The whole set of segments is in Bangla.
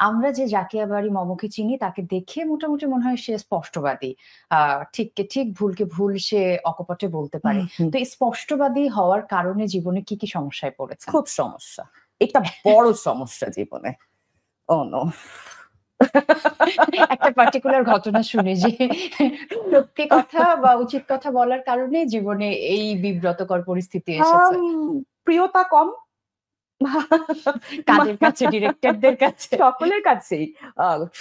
আমরা যে জাকিয়া বারি মমকে চিনি তাকে দেখে মোটামুটি মনে হয় সে স্পষ্টবাদী। ঠিককে ঠিক ভুলকে ভুল সে অকপটে বলতে পারে। তো এই স্পষ্টবাদী হওয়ার কারণে জীবনে কি কি সমস্যায় পড়েছেন? খুব সমস্যা, এটা বড় সমস্যা জীবনে। ও নো। একটা পার্টিকুলার ঘটনা শুনে যে সত্যি কথা বা উচিত কথা বলার কারণে জীবনে এই বিব্রতকর পরিস্থিতি এসেছে। প্রিয়তা কম। কাদের কাছে? ডিরেক্টরদের কাছে? সকলের কাছেই।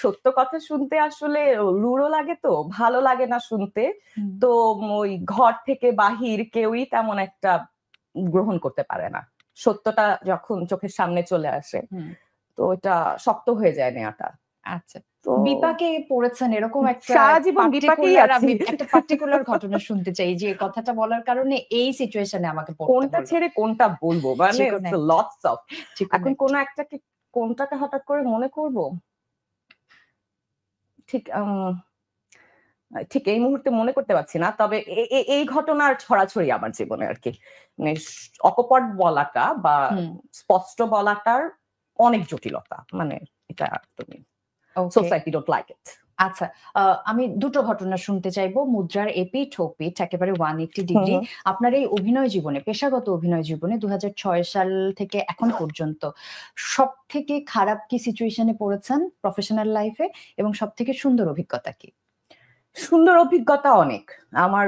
সত্য কথা শুনতে আসলে রূঢ় লাগে, তো ভালো লাগে না শুনতে। তো ওই ঘর থেকে বাহির কেউই তেমন একটা গ্রহণ করতে পারে না সত্যটা যখন চোখের সামনে চলে আসে। তো এটা শক্ত হয়ে যায় নেওয়াটা। আচ্ছা, তো বিপাকে পড়েছেন এরকম একটা সারাজীবন বিপাকেই আছি। একটা পার্টিকুলার ঘটনা শুনতে চাই যে কথাটা বলার কারণে এই সিচুয়েশনে আমাকে পড়তে হলো। কোনটা ছেড়ে কোনটা বলবো, মানে লটস অফ। এখন কোন একটাকে কোনটাকে হঠাৎ করে মনে করব ঠিক ঠিক এই মুহূর্তে মনে করতে পারছি না। তবে এই ঘটনার ছড়াছড়ি আমার জীবনে আর কি, মানে অকপট বলাটা বা স্পষ্ট বলাটার অনেক জটিলতা, মানে এটা তুমি সোসাইটি ডোন্ট লাইক ইট। আচ্ছা, আমি দুটো ঘটনা শুনতে চাইবো, মুদ্রার এপিঠ ওপিঠ, একেবারে 180 ডিগ্রি। আপনার এই অভিনয় জীবনে, পেশাগত অভিনয় জীবনে 2006 সাল থেকে এখন পর্যন্ত সব থেকে খারাপ কি সিচুয়েশনে পড়েছেন প্রফেশনাল লাইফে, এবং সব থেকে সুন্দর অভিজ্ঞতা কি? সুন্দর অভিজ্ঞতা অনেক। আমার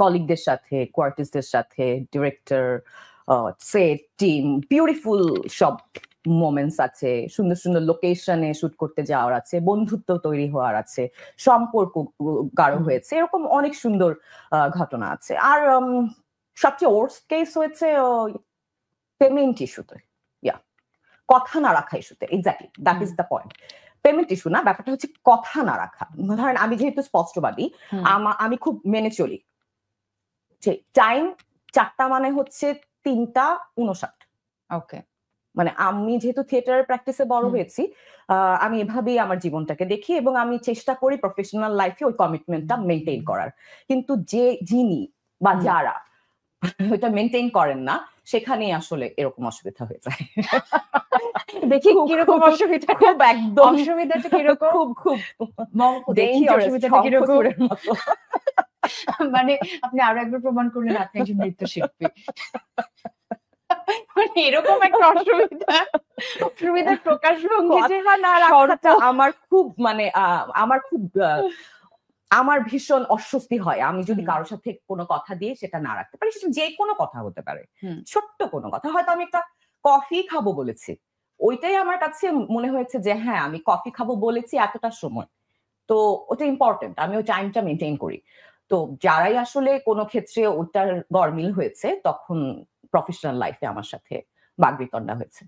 কলিগদের সাথে, কোয়ার্টিস্টদের সাথে, ডিরেক্টর, সেট, টিম, বিউটিফুল সব মোমেন্টস আছে। সুন্দর সুন্দর লোকেশনে শুট করতে যাওয়ার আছে, বন্ধুত্ব তৈরি হওয়ার আছে, সম্পর্ক গাঢ় হয়েছে, এরকম অনেক সুন্দর ঘটনা আছে। আর সবচেয়ে ওয়ার্স্ট কেস হয়েছে পেমেন্ট ইস্যুতে, কথা না রাখা ইস্যুতে। Exactly, that is the point. Payment issue না, ব্যাপারটা হচ্ছে কথা না রাখা। ধরেন আমি যেহেতু স্পষ্টবাদী, আমি খুব মেনে চলি যে টাইম 4টা মানে হচ্ছে 3টা 59। ওকে, মানে আমি যেহেতু থিয়েটারের প্র্যাকটিসে বড় হয়েছি, আমি এভাবেই আমার জীবনটাকে দেখি এবং আমি চেষ্টা করি প্রফেশনাল লাইফে ওই কমিটমেন্টটা মেনটেন করার। কিন্তু যিনি বা যারা ওইটা মেনটেন করেন না, সেখানেই আসলে এরকম অসুবিধা হয়ে যায়। দেখি কিরকম অসুবিধা, খুব একদম অসুবিধাটা কিরকম, খুব খুব দেখি অসুবিধাটা কিরকম। মতো। মানে আপনি আরো একবার প্রমাণ করলেন আপনি একজন নৃত্যশিল্পী। মানে এরকম একটা অসুবিধার প্রকাশভঙ্গি যে আমার খুব, মানে আমার ভীষণ অস্বস্তি হয় আমি যদি কারোর সাথে কোনো কথা দিয়ে সেটা না রাখতে পারি। সেটা যে কোনো কথা হতে পারে, ছোট্ট কোনো কথা। হয়তো আমি একটা কফি খাবো বলেছি, ওইটাই আমার কাছে মনে হয়েছে যে হ্যাঁ আমি কফি খাবো বলেছি এতটার সময়, তো ওটা ইম্পর্টেন্ট, আমি ওই টাইমটা মেনটেন করি। তো যারাই আসলে কোনো ক্ষেত্রে ওটার গরমিল হয়েছে, তখন প্রফেশনাল লাইফে আমার সাথে বাগবিতণ্ডা হয়েছে।